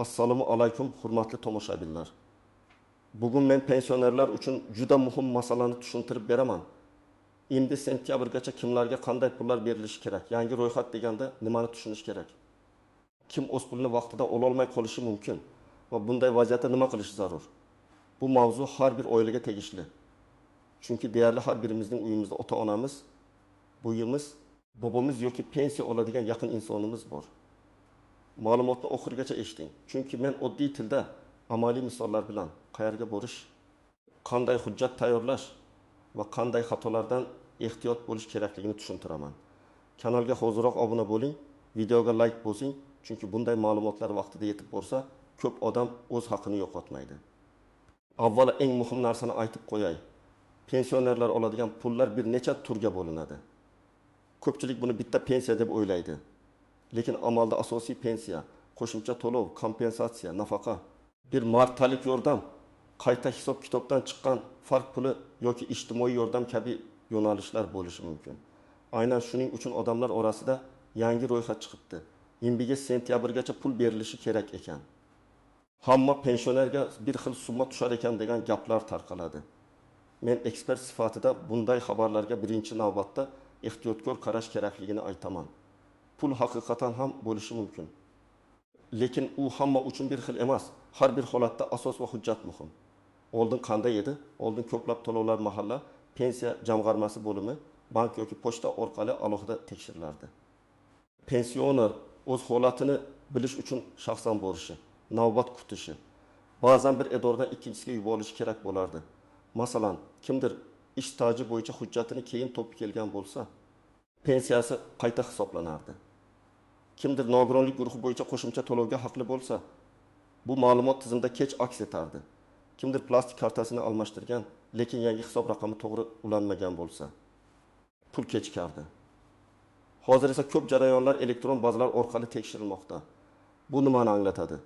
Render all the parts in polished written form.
Assalomu alaykum, hurmatli tomoshabinlar. Bugun men pensionerlar uchun juda muhim masalani tushuntirib beraman. Endi sentyabrgacha kimlarga qanday pullar berilishi kerak? Yangi ro'yxat deganda nimani tushunish kerak? Kim o'z pulini vaqtida ola olmay qolishi mumkin va bunday vaziyatda nima qilish zarur? Bu mavzu har bir oilaga tegishli. Chunki deyarli har birimizning uyimizda ota-onamiz, buyimiz, bobomiz yoki pensiya oladigan yaqin insonimiz bor. Ma'lumotni oxirigacha eshiting. Chunki men oddiy tilda amaliy misollar bilan qayerga borish, qanday hujjat tayyorlash va qanday xatolardan ehtiyot bo'lish kerakligini tushuntiraman. Kanalga hozirroq obuna bo'ling, videoga like bosing, chunki bunday ma'lumotlar vaqtida yetib borsa, ko'p odam o'z haqini yo'qotmaydi. Avvalo eng muhim narsani aytib qo'yay. Pensionerlar oladigan pullar bir necha turga bo'linadi. Ko'pchilik buni bitta pensiya deb o'ylaydi. Lekin amalda asosiy pensiya, qo'shimcha to'lov, kompensatsiya, nafaqa, bir martalik yordam, qayta hisob-kitobdan chiqqan farq puli yoki ijtimoiy yordam kabi yo'nalishlar bo'lishi mumkin. Aynan shuning uchun odamlar orasida yangi ro'yxat chiqibdi. Endiga sentyabrgacha pul berilishi kerak ekan. Hamma pensionerga bir xil summa tushar ekan degan gaplar tarqaladi. Men ekspert sifatida bunday xabarlarga birinchi navbatda ehtiyotkor qarash kerakligini aytaman. Pul haqiqatan ham bo'lishi mumkin. Lekin u hamma uchun bir xil emas. Har bir holatda asos va hujjat muhim. Oldin qanday edi? Oldin ko'plab to'lovlar mahalla pensiya jamg'armasi bo'limi bank yoki pochta orqali alohida tekshirilardi. Pensioner o'z holatini bilish uchun shaxsan borishi, navbat kutishi, ba'zan bir idoradan ikkinchisiga yuborish kerak bo'lardi. Masalan, kimdir ish staji bo'yicha hujjatini keyin topib kelgan bo'lsa, pensiyasi qayta hisoblanardi. Kimdir nogironlik guruhi bo'yicha qo'shimcha to'lovga haqli bo'lsa, bu ma'lumot tizimda kech aks etardi. Kimdir plastik kartasini almashtirgan, lekin yangi hisob raqami to'g'ri ulanmagan bo'lsa, pul kechikardi. Hozir esa ko'p jarayonlar elektron bazalar orqali tekshirilmoqda. Bu nimani anglatadi?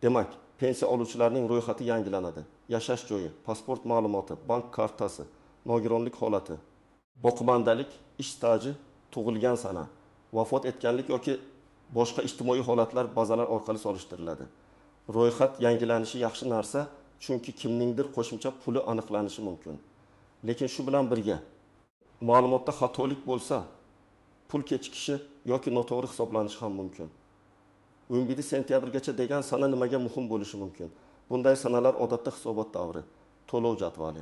Demak, pensiya oluvchilarning ro'yxati yangilanadi. Yashash joyi, pasport ma'lumoti, bank kartasi, nogironlik holati, boqimandalik, ish staji, tug'ilgan sana, vafot etganlik yoki boshqa ijtimoiy holatlar bazalar orqali solishtiriladi. Ro'yxat yangilanishi yaxshi narsa, chunki kimningdir qo'shimcha puli aniqlanishi mumkin. Lekin shu bilan birga ma'lumotda xatolik bo'lsa, pul kechikishi yoki noto'g'ri hisoblanishi ham mumkin. 11 sentyabrgacha degan sana nimaga muhim bo'lishi mumkin? Bunday sanalar odatda hisobot davri, to'lov jadvali,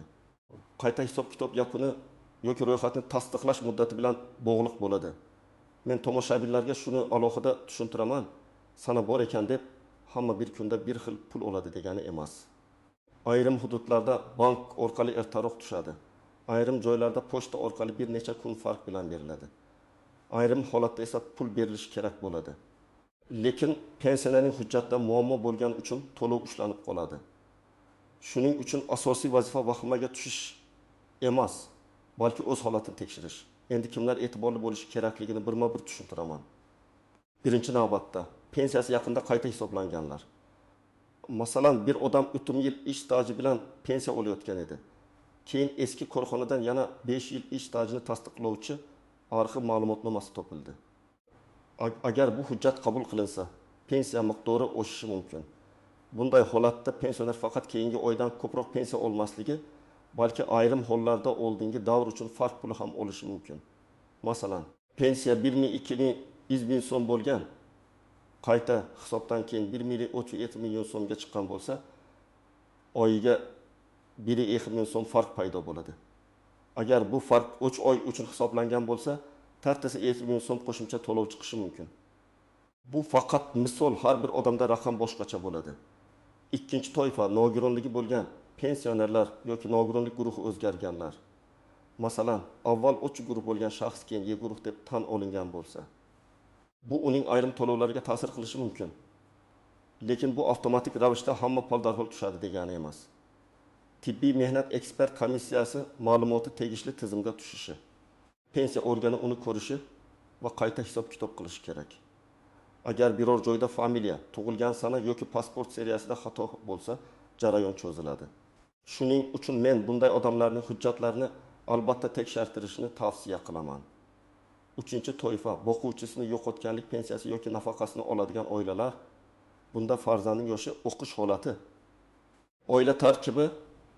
qayta hisob-kitob yakuni yoki ro'yxatni tasdiqlash muddati bilan bog'liq bo'ladi. Men tomoshabinlarga shuni alohida tushuntiraman. Sana bor ekan deb hamma bir kunda bir xil pul oladi degani emas. Ayrim hududlarda bank orqali ertaroq tushadi. Ayrim joylarda pochta orqali bir necha kun farq bilan beriladi. Ayrim holatda esa pul berilishi kerak bo'ladi. Lekin pensionerning hujjatda muammo bo'lgani uchun to'lov ushlanib qoladi. Shuning uchun asosiy vazifa vahimaga tushish emas, balki o'z holatini tekshirish. Endi kimlar e'tiborli bo'lishi kerakligini birma-bir tushuntiraman. Birinchi navbatda pensiyasi yaqinda qayta hisoblanganlar. Masalan, bir odam o'tgan yil ish staji bilan pensiya olayotgan edi. Keyin eski korxonadan yana 5 yil ish stajini tasdiqlovchi arxiv ma'lumotnomasi topildi. Agar bu hujjat qabul qilinsa, pensiya miqdori oshishi mumkin. Bunday holatda pensioner faqat keyingi oydan ko'proq pensiya olmasligi, balki ayrim hollarda oldingi davr uchun farq puli ham olishi mumkin. Masalan, pensiya 1 ming, 2 ming, 100 ming so'm bo'lgan, qayta hisobdan keyin 1 million 37 million so'mga chiqqan bo'lsa, oyiga 1,2 million so'm farq paydo bo'ladi. Agar bu farq 3 oy uchun hisoblangan bo'lsa, tartasi 2 million so'm qo'shimcha to'lov chiqishi mumkin. Bu faqat misol, har bir odamda raqam boshqacha bo'ladi. Ikkinchi toifa nogironligi bo'lgan pensionerlar yoki nogironlik guruhi o'zgarganlar. Masalan, avval o'ch guruh bo'lgan shaxs keyin Y guruh deb tan olingan bo'lsa, bu uning ayrim to'lovlariga ta'sir qilishi mumkin. Lekin bu avtomatik ravishda hamma pul darhol tushadi degani emas. Tibbiy mehnat ekspert komissiyasi ma'lumoti tegishli tizimga tushishi, pensiya organi uni ko'rishi va qayta hisob-kitob qilishi kerak. Agar biror joyda familiya, tug'ilgan sana yoki pasport seriyasida xato bo'lsa, jarayon cho'ziladi. Shuning uchun men bunday odamlarning hujjatlarini albatta tekshirtirishni tavsiya qilaman. Uchinchi toifa boquvchisini yo'qotganlik pensiyasi yoki nafaqasini oladigan oilalar Bunda farzandning yoshi, o'qish holati, oila tarkibi,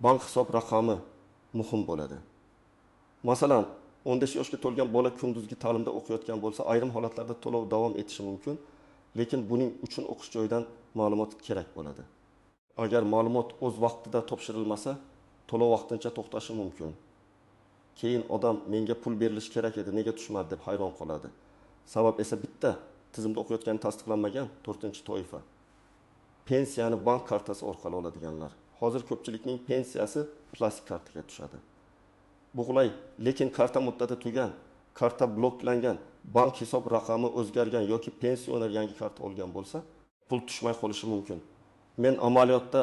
bank hisob raqami muhim bo'ladi. Masalan, 15 yoshga to'lgan bola kunduzgi ta'limda o'qiyotgan bo'lsa, ayrim holatlarda to'lov davom etishi mumkin, lekin buning uchun o'qish joyidan ma'lumot kerak bo'ladi. Agar ma'lumot o'z vaqtida topshirilmasa, to'lov vaqtincha to'xtashi mumkin. Keyin odam menga pul berilishi kerak edi, nega tushmadi deb hayron qoladi. Sabab esa bitta, tizimda o'qiyotgani tasdiqlanmagan 4-toifa. Pensiyani bank kartasi orqali oladiganlar. Hozir ko'pchilikning pensiyasi plastik kartaga tushadi. Bu qulay, lekin karta muddati tugan, karta bloklangan, bank hisob raqami o'zgargan yoki pensioner yangi karta olgan bo'lsa, pul tushmay qolishi mumkin. Men amaliyotda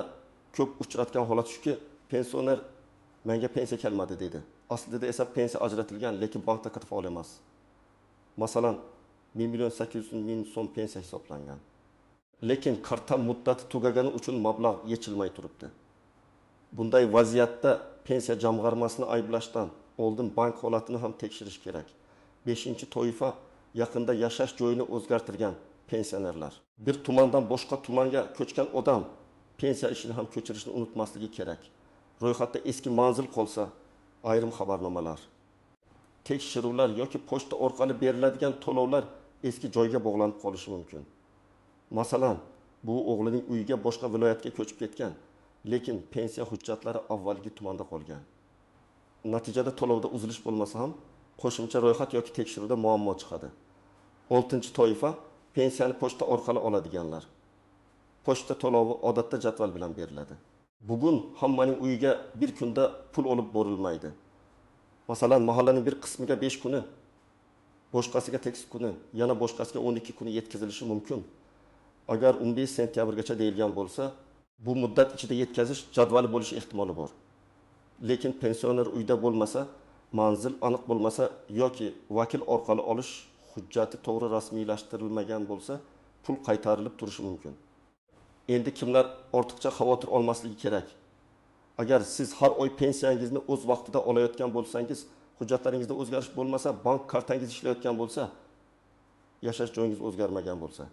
ko'p uchratgan holat shuki, pensioner menga pensiya kelmadi dedi. Aslida esa pensiya ajratilgan, lekin bankda kirib faol emas. Masalan, 1.800.000 so'm pensiya hisoblangan. Lekin karta muddati tugagani uchun mablag' yechilmay turibdi. Bunday vaziyatda pensiya jamg'armasini ayblashdan oldin bank holatini ham tekshirish kerak. 5-toifa yaqinda yashash joyini o'zgartirgan pensionerlar. Bir tumandan boshqa tumanga ko'chgan odam pensiya ishini ham ko'chirishni unutmasligi kerak. Ro'yxatda eski manzil qolsa, ayrim xabarnomalar, tekshiruvlar yoki pochta orqali beriladigan to'lovlar eski joyga bog'lanib qolishi mumkin. Masalan, bu o'g'lining uyiga boshqa viloyatga ko'chib ketgan, lekin pensiya hujjatlari avvalgi tumanda qolgan. Natijada to'lovda uzilish bo'lmasa ham, qo'shimcha ro'yxat yoki tekshiruvda muammo chiqadi. 6-toifa pensiyani pochta orqali oladiganlar. Pochta to'lovi odatda jadval bilan beriladi. Bugun hammaning uyiga bir kunda pul olib borilmaydi. Masalan, mahallaning bir qismiga 5 kuni, boshqasiga 8 kuni, yana boshqasiga 12 kuni yetkazilishi mumkin. Agar 15 sentyabrgacha deyilgan bo'lsa, bu muddat ichida yetkazish jadvali bo'lishi ehtimoli bor. Lekin pensioner uyda bo'lmasa, manzil aniq bo'lmasa yoki vakil orqali olish hujjati to'g'ri rasmiylashtirilmagan bo'lsa, pul qaytarilib turishi mumkin. Endi kimlar ortiqcha xavotir olmasligi kerak. Agar siz har oy pensiyangizni o'z vaqtida olayotgan bo'lsangiz, hujjatlaringizda o'zgarish bo'lmasa, bank kartangiz ishlayotgan bo'lsa, yashash joyingiz o'zgarmagan bo'lsa,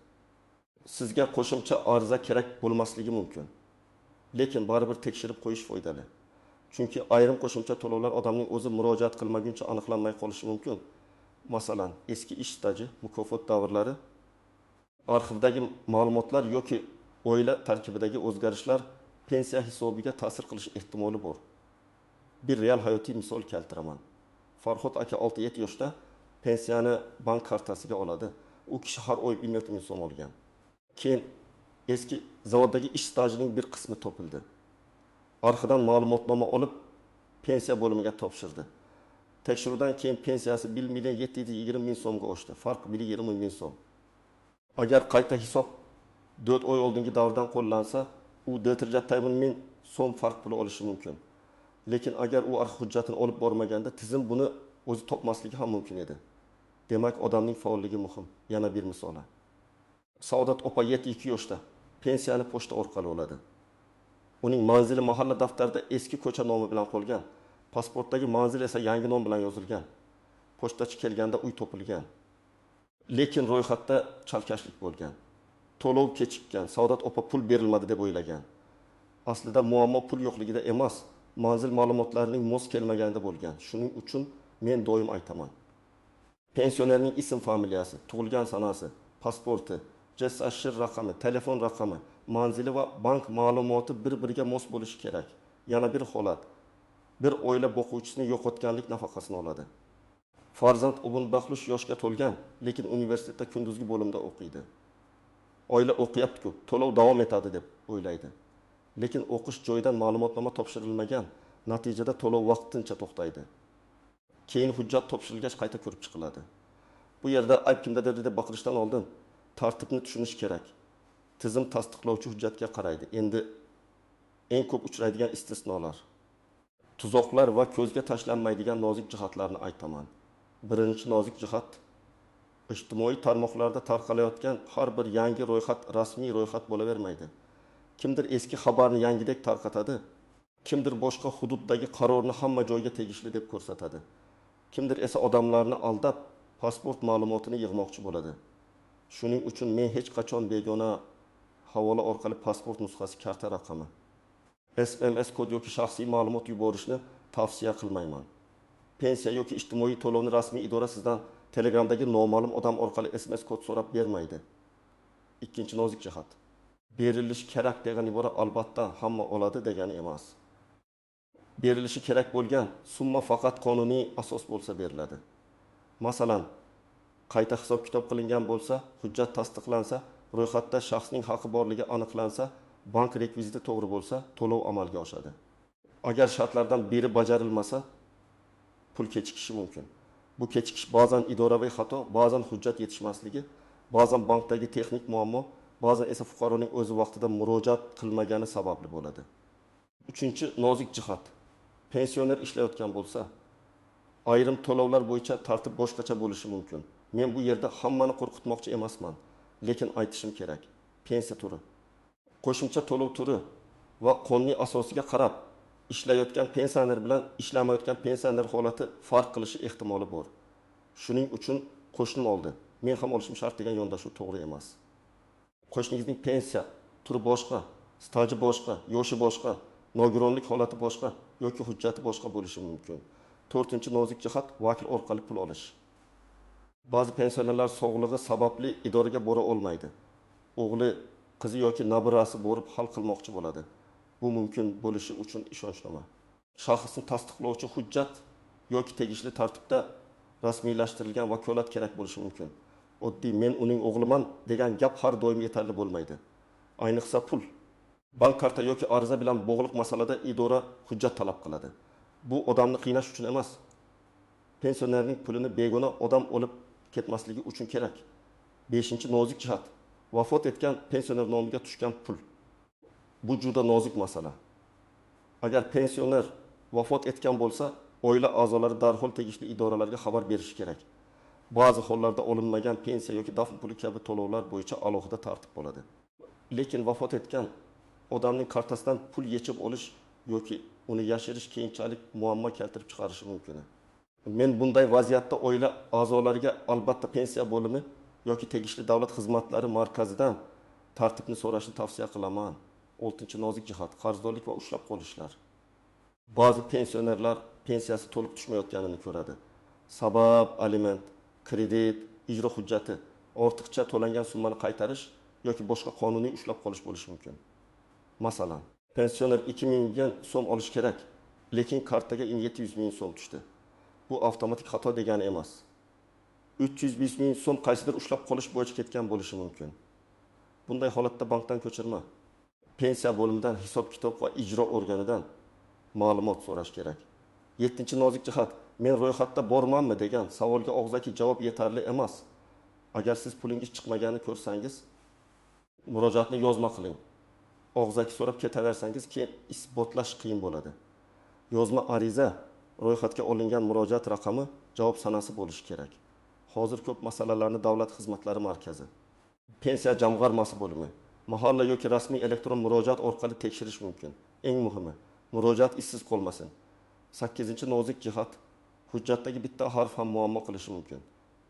sizga qo'shimcha ariza kerak bo'lmasligi mumkin. Lekin baribir tekshirib qo'yish foydali. Chunki ayrim qo'shimcha to'lovlar odamning o'zi murojaat qilmaguncha aniqlanmay qolishi mumkin. Masalan, eski ish staji, mukofot davrlari, arxivdagi ma'lumotlar yoki oila tarkibidagi o'zgarishlar pensiya hisobiga ta'sir qilish ehtimoli bor. Bir real hayotiy misol keltiraman. Farhod aka 6-7 yoshda pensiyani bank kartasiga oladi. U kishi har oy 1.000 so'm olgan. Keyin eski zavoddagi ish stajining bir qismi topildi. Arxidan ma'lumotnoma olib pensiya bo'limiga topshirdi. Tekshiruvdan keyin pensiyasi 1.720.000 so'mga oshdi. Farq 1.20.000 so'm. Agar qayta hisob 4 oy oldingi davrdan qo'llansa, u 4.000 so'm farq puli olishi mumkin. Lekin agar u arxiv hujjatini olib bormaganda, tizim buni o'zi topmasligi ham mumkin edi. Demak, odamning faolligi muhim. Yana bir misol. Saodat opa 7 yoshda pensiyani pochta orqali oladi. Uning manzili mahalla daftarida eski ko'cha nomi bilan qolgan. Pasportdagi manzil esa yangi nom bilan yozilgan. Pochtachi kelganda uy topilgan. Lekin ro'yxatda chalkashlik bo'lgan. To'lov kechikkan. Saodat opa pul berilmadi deb o'ylagan. Aslida muammo pul yo'qligida emas, manzil ma'lumotlarining mos kelmaganida bo'lgan. Shuning uchun men doim aytaman. Pensionerning ism familiyasi, tug'ilgan sanasi, pasporti, JSH raqami, telefon raqami, manzili va bank ma'lumoti bir-biriga mos bo'lishi kerak. Yana bir holat. Bir oila boquvchisini yo'qotganlik nafaqasini oladi. Farzand o'g'il baxtli yoshga to'lgan, lekin universitetda kunduzgi bo'limda o'qiydi. Oila o'qiyapti-ku, to'lov davom etadi deb o'ylaydi. Lekin o'qish joyidan ma'lumotnoma topshirilmagan, natijada to'lov vaqtincha to'xtaydi. Keyin hujjat topshirilgach qayta ko'rib chiqiladi. Bu yerda ayb kimdadir deb baqirishdan oldin tartibni tushunish kerak. Tizim tasdiqlovchi hujjatga qaraydi. Endi eng ko'p uchraydigan istisnolar, tuzoqlar va ko'zga tashlanmaydigan nozik jihatlarni aytaman. Birinchi nozik jihat, ijtimoiy tarmoqlarda tarqalayotgan har bir yangi ro'yxat rasmiy ro'yxat bo'lavermaydi. Kimdir eski xabarni yangidek tarqatadi, kimdir boshqa hududdagi qarorni hamma joyga tegishli deb ko'rsatadi. Kimdir esa odamlarni aldab, pasport ma'lumotini yig'moqchi bo'ladi. Shuning uchun men hech qachon begona havola orqali pasport nusxasi, karta raqami, SMS kod yoki shaxsiy ma'lumot yuborishni tavsiya qilmayman. Pensiya yoki ijtimoiy to'lovni rasmiy idora sizdan Telegramdagi noma'lum odam orqali SMS kod so'rab bermaydi. Ikkinchi nozik jihat. Berilishi kerak degan ibora albatta hamma oladi degani emas. Berilishi kerak bo'lgan summa faqat qonuniy asos bo'lsa beriladi. Masalan, qayta hisob kitob qilingan bo'lsa, hujjat tasdiqlansa, ro'yxatda shaxsning haqqi borligi aniqlansa, bank rekviziti to'g'ri bo'lsa, to'lov amalga oshadi. Agar shartlardan biri bajarilmasa, pul kechikishi mumkin. Bu kechikish ba'zan idoraviy xato, ba'zan hujjat yetishmasligi, ba'zan bankdagi texnik muammo, ba'zan esa fuqaroning o'zi vaqtida murojaat qilmagani sababli bo'ladi. Uchinchi nozik jihat. Pensioner ishlayotgan bo'lsa, ayrim to'lovlar bo'yicha tartib boshqacha bo'lishi mumkin. Men bu yerda hammani qo'rqitmoqchi emasman, lekin aytishim kerak. Pensiya turi, qo'shimcha to'lov turi va qonuniy asosiga qarab ishlayotgan pensioner bilan ishlamayotgan pensioner holati farq qilishi ehtimoli bor. Shuning uchun qo'shnim oldi, men ham olishim shart degan yondashuv to'g'ri emas. Qo'shningizning pensiya turi boshqa, staji boshqa, yoshi boshqa, nogironlik holati boshqa yoki hujjati boshqa bo'lishi mumkin. To'rtinchi nozik jihat vakil orqali pul olish. Ba'zi pensionerlar sog'lig'i sababli idoraga bora olmaydi. O'g'li, qizi yoki nabirasi borib hal qilmoqchi bo'ladi. Bu mumkin bo'lishi uchun ishonchnoma, shaxsni tasdiqlovchi hujjat yoki tegishli tartibda rasmiylashtirilgan vakolat kerak bo'lishi mumkin. Oddiy men uning o'g'liman degan gap har doim yetarli bo'lmaydi. Ayniqsa pul, bank karta yoki ariza bilan bog'liq masalada idora hujjat talab qiladi. Bu odamni qiynash uchun emas, pensionerning pulini begona odam olib ketmasligi uchun kerak. 5-chi nozik jihat. Vafot etgan pensioner nomiga tushgan pul. Bu juda nozik masala. Agar pensioner vafot etgan bo'lsa, oila a'zolari darhol tegishli idoralarga xabar berishi kerak. Ba'zi hollarda olinmagan pensiya yoki dafn puli kabi to'lovlar bo'yicha alohida tartib bo'ladi. Lekin vafot etgan odamning kartasidan pul yechib olish yoki uni yashirish keyinchalik muammo keltirib chiqarishi mumkin. Men bunday vaziyatda oila a'zolariga albatta pensiya bo'limi yoki tegishli davlat xizmatlari markazidan tartibni so'rashni tavsiya qilaman. 6-chi nozik jihat qarzdorlik va ushlab qolishlar. Ba'zi pensionerlar pensiyasi to'liq tushmayotganini ko'radi. Sabab aliment, kredit, ijro hujjati, ortiqcha to'langan summani qaytarish yoki boshqa qonuniy ushlab qolish bo'lishi mumkin. Masalan, pensioner 2000 so'm olish kerak, lekin kartaga 700 ming so'm tushdi. Bu avtomatik xato degani emas. 305 ming so'm qaysidir ushlab qolish bo'yicha ketgan bo'lishi mumkin. Bunday holatda bankdan ko'chirma, pensiya bo'limidan, hisob kitob va ijro organidan ma'lumot so'rash kerak. 7-chi nozik jihat, men ro'yxatda bormanmi degan savolga og'zaki javob yetarli emas. Agar siz pulingiz chiqmaganini ko'rsangiz, murojaatni yozma qiling. Og'zaki so'rab ketaversangiz, keyin isbotlash qiyin bo'ladi. Yozma ariza, ro'yxatga olingan murojaat raqami, javob sanasi bo'lishi kerak. Hozir ko'p masalalarni davlat xizmatlari markazi, pensiya jamg'armasi bo'limi, mahalla yoki rasmiy elektron murojaat orqali tekshirish mumkin. Eng muhimi, murojaat ishsiz qolmasin. 8-chi nozik jihat, hujjatdagi bitta harf ham muammo qilishi mumkin.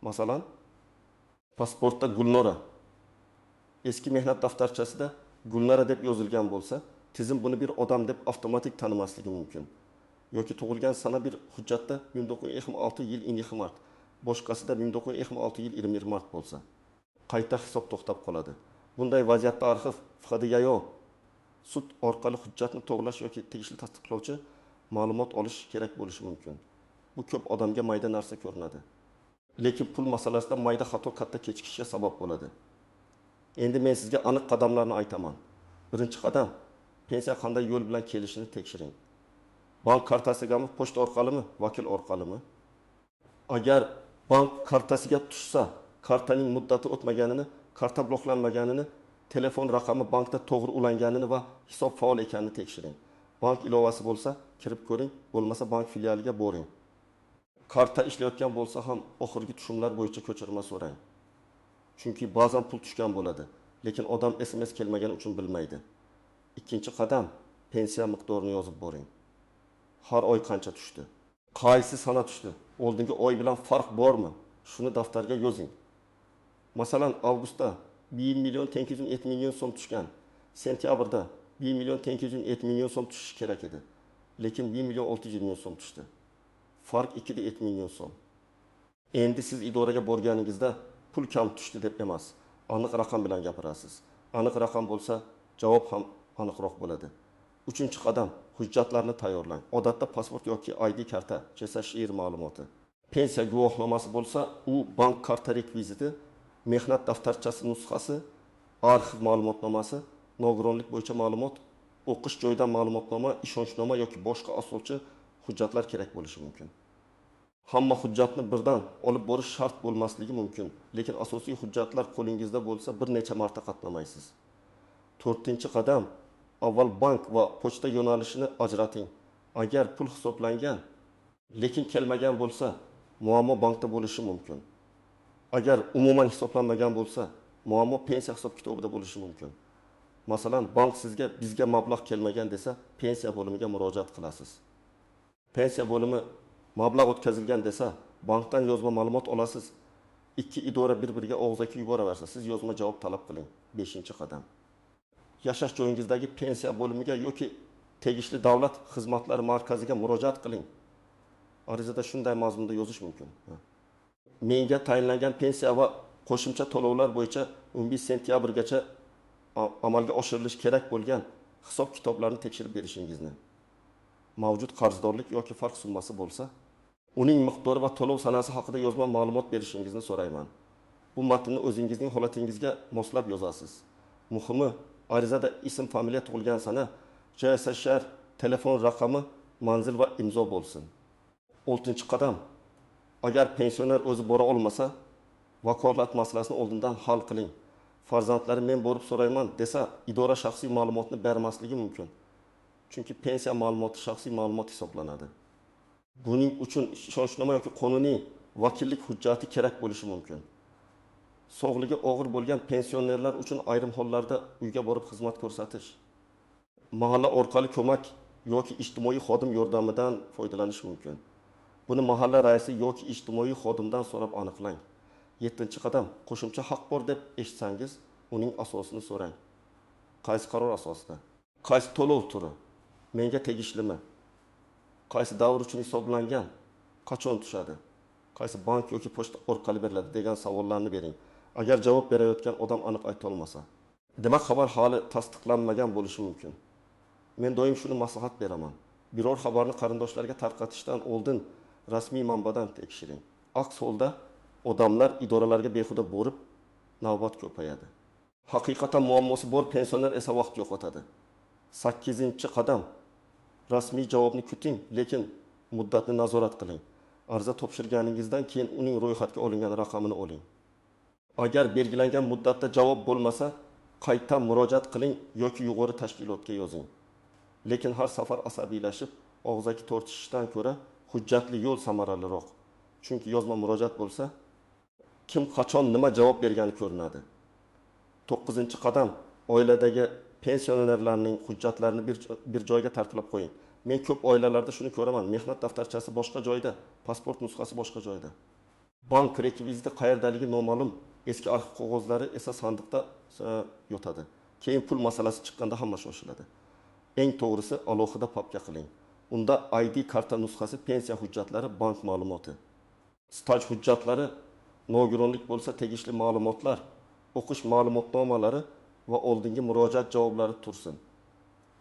Masalan, pasportda Gulnora, eski mehnat daftarchasida Gulnora deb yozilgan bo'lsa, tizim buni bir odam deb avtomatik tanimasligi mumkin. Yoki tug'ilgan sana bir hujjatda 1926 yil 2 mart, boshqasida 1926 yil 20 mart bo'lsa, qayta hisob to'xtab qoladi. Bunday vaziyatda arxiv, FHDYO, sud orqali hujjatni to'g'rilash yoki tegishli tasdiqlovchi ma'lumot olish kerak bo'lishi mumkin. Bu ko'p odamga mayda narsa ko'rinadi. Lekin pul masalasida mayda xato katta kechikishga sabab bo'ladi. Endi men sizga aniq qadamlarni aytaman. Birinchi qadam, pensiya qanday yo'l bilan kelishini tekshiring. Bank kartasigami, pochta orqalimi, vakil orqalimi? Agar bank kartasiga tushsa, kartaning muddati o'tmaganini, karta bloklanmaganini, telefon raqami bankda to'g'ri ulanganini va hisob faol ekanini tekshiring. Bank ilovasi bo'lsa, kirib ko'ring, bo'lmasa bank filialiga boring. Karta ishlayotgan bo'lsa ham oxirgi tushumlar bo'yicha ko'chirma so'rang. Chunki ba'zan pul tushgan bo'ladi, lekin odam SMS kelmagani uchun bilmaydi. Ikkinchi qadam, pensiya miqdorini yozib boring. Har oy qancha tushdi? Qaysi sana tushdi? Oldingi oy bilan farq bormi? Shuni daftarga yozing. Masalan, avgustda 1 milyon 807 milyon so'm tushgan. Sentyabrda 1 milyon 807 milyon so'm tushishi kerak edi. Lekin 1 milyon 600 milyon so'm tushdi. Farq 2,7 milyon so'm. Endi siz idoraga borganingizda pul kam tushdi deb emas, aniq raqam bilan gapirasiz. Aniq raqam bo'lsa, javob ham aniqroq bo'ladi. 3-qadam hujjatlarni tayyorlang. Odatda pasport yoki ID karta, JSHR ma'lumoti. Pensiya guvohnomasi bo'lsa, u bank karta rekviziti, mehnat daftarchasi nusxasi, arxiv ma'lumotnomasi, nogironlik bo'yicha ma'lumot, o'qish joyidan ma'lumotnoma, ishonchnoma yoki boshqa asoschi hujjatlar kerak bo'lishi mumkin. Hamma hujjatni birdan olib borish shart bo'lmasligi mumkin, lekin asosiy hujjatlar qo'lingizda bo'lsa, bir necha marta qatnamaysiz. 4-qadam, avval bank va pochta yo'nalishini ajrating. Agar pul hisoblangan, lekin kelmagan bo'lsa, muammo bankda bo'lishi mumkin. Agar umuman hisoblanmagan bo'lsa, muammo pensiya hisob-kitobida bo'lishi mumkin. Masalan, bank sizga bizga mablag' kelmagan desa, pensiya bo'limiga murojaat qilasiz. Pensiya bo'limi mablag' o'tkazilgan desa, bankdan yozma ma'lumot olasiz. Ikki idora bir-biriga og'zaki yuboraversa, siz yozma javob talab qiling. 5-qadam. Yashash joyingizdagi pensiya bo'limiga yoki tegishli davlat xizmatlari markaziga murojaat qiling. Arizada shunday mazmunda yozish mumkin. Menga tayinlangan pensiya va qo'shimcha to'lovlar bo'yicha 11 sentyabrgacha amalga oshirilishi kerak bo'lgan hisob-kitoblarni tekshirib berishingizni. Mavjud qarzdorlik yoki farq summasi bo'lsa, uning miqdori va to'lov sanasi haqida yozma ma'lumot berishingizni so'rayman. Bu matnni o'zingizning holatingizga moslab yozasiz. Muhimi, arizada ism, familiya, tug'ilgan sana, JSHR, telefon raqami, manzil va imzo bo'lsin. 6-qadam. Agar pensioner o'zi bora olmasa, vakolat masalasini oldindan hal qiling. Farzandlari men borib so'rayman desa, idora shaxsiy ma'lumotni bermasligi mumkin. Chunki pensiya ma'lumoti shaxsiy ma'lumot hisoblanadi. Buning uchun ishonchnoma yoki qonuniy vakillik hujjati kerak bo'lishi mumkin. Sog'ligi og'ir bo'lgan pensionerlar uchun ayrim hollarda uyga borib xizmat ko'rsatish, mahalla orqali ko'mak yoki ijtimoiy xodim yordamidan foydalanish mumkin. Buni mahalla raisi yoki ijtimoiy xodimdan so'rab aniqlang. 7-qadam, qo'shimcha haq bor deb eshitsangiz, uning asosini so'rang. Qaysi qaror asosida? Qaysi to'lov turi? Menga tegishlimi? Qaysi davr uchun hisoblangan? Qachon tushadi? Qaysi bank yoki pochta orqali beriladi degan savollarni bering. Agar javob berayotgan odam aniq ayta olmasa, demak xabar hali tasdiqlanmagan bo'lishi mumkin. Men doim shuni maslahat beraman. Biror xabarni qarindoshlarga tarqatishdan oldin rasmiy manbadan tekshiring. Aks holda odamlar idoralarga behuda borib, navbat ko'payadi. Haqiqatan muammosi bor pensioner esa vaqt yo'qotadi. 8-qadam. Rasmiy javobni kuting, lekin muddatni nazorat qiling. Ariza topshirganingizdan keyin uning ro'yxatga olingan raqamini oling. Agar belgilangan muddatda javob bo'lmasa, qaytadan murojaat qiling yoki yuqori tashkilotga yozing. Lekin har safar asabiylashib, og'zaki tortishishdan ko'ra hujjatli yo'l samaraliroq. Chunki yozma murojaat bo'lsa, kim qachon nima javob bergani ko'rinadi. 9-qadam. Oiladagi pensionerlarning hujjatlarini bir joyga tartiblab qo'ying. Men ko'p oilalarda shuni ko'raman. Mehnat daftarchasi boshqa joyda, pasport nusxasi boshqa joyda. Bank rekviziti qayerdaligi noma'lum, eski arxiv qog'ozlari esa sandiqda yotadi. Keyin pul masalasi chiqqanda hamma shoshiladi. Eng to'g'risi alohida papka qiling. Unda ID karta nusxasi, pensiya hujjatlari, bank ma'lumoti, staj hujjatlari, nogironlik bo'lsa tegishli ma'lumotlar, o'qish ma'lumotnomalari va oldingi murojaat javoblari tursin.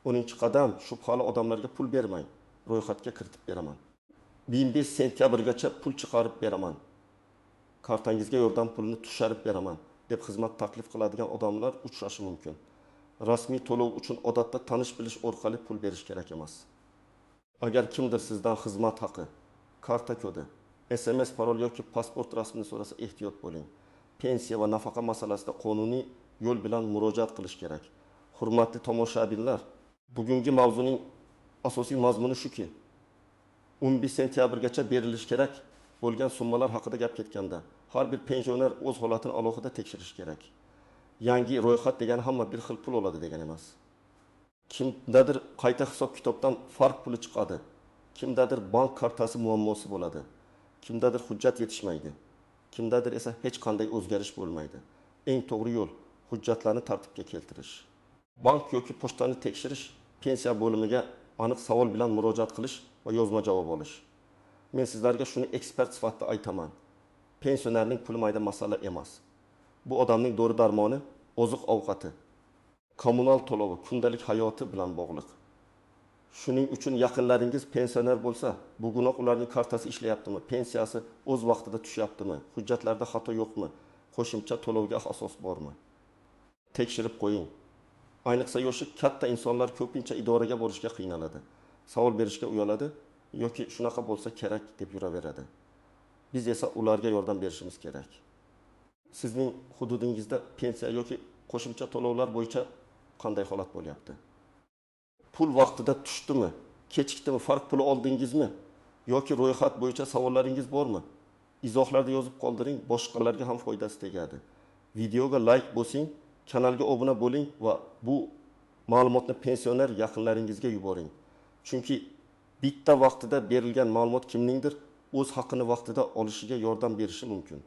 10-qadam, shubhali odamlarga pul bermang. Ro'yxatga kiritib beraman. 25 sentyabrgacha pul chiqarib beraman. Kartangizga yordam pulini tushirib beraman deb xizmat taklif qiladigan odamlar uchrashi mumkin. Rasmiy to'lov uchun odatda tanish bilish orqali pul berish kerak emas. Agar kimdir sizdan xizmat haqi, karta kodi, SMS parol yoki pasport rasmini so'rasa, ehtiyot bo'ling. Pensiya va nafaqa masalasida qonuniy yo'l bilan murojaat qilish kerak. Hurmatli tomoshabinlar, bugungi mavzuning asosiy mazmuni shuki, 11 sentyabrgacha berilishi kerak bo'lgan summalar haqida gap ketganda, har bir pensioner o'z holatini alohida tekshirish kerak. Yangi ro'yxat degani hamma bir xil pul oladi degan emas. Kimdadir qayta hisob-kitobdan farq puli chiqadi. Kimdadir bank kartasi muammosi bo'ladi. Kimdadir hujjat yetishmaydi. Kimdadir esa hech qanday o'zgarish bo'lmaydi. Eng to'g'ri yo'l hujjatlarni tartibga keltirish. Bank yoki pochtani tekshirish, pensiya bo'limiga aniq savol bilan murojaat qilish va yozma javob olish. Men sizlarga shuni ekspert sifatida aytaman. Pensionerning puli mayda masala emas. Bu odamning dori darmoni, oziq ovqati, kommunal to'lovi, kundalik hayoti bilan bog'liq. Shuning uchun yaqinlaringiz pensioner bo'lsa, bugunoq ularning kartasi ishlayaptimi, pensiyasi o'z vaqtida tushyaptimi, hujjatlarda xato yo'qmi, qo'shimcha to'lovga asos bormi? Tekshirib qo'ying. Ayniqsa yoshi katta insonlar ko'pincha idoraga borishga qiynaladi. Savol berishga uyaladi yoki shunaqa bo'lsa kerak deb yuraveradi. Biz esa ularga yordam berishimiz kerak. Sizning hududingizda pensiya yoki qo'shimcha to'lovlar bo'yicha qanday holat bo'lyapti? Pul vaqtida tushdimi, kechikdimi, farq puli oldingizmi yoki ro'yxat bo'yicha savollaringiz bormi? Izohlarda yozib qoldiring, boshqalarga ham foydasi tegadi. Videoga like bosing, kanalga obuna bo'ling va bu ma'lumotni pensioner yaqinlaringizga yuboring. Chunki bitta vaqtida berilgan ma'lumot kimningdir o'z haqqini vaqtida olishiga yordam berishi mumkin.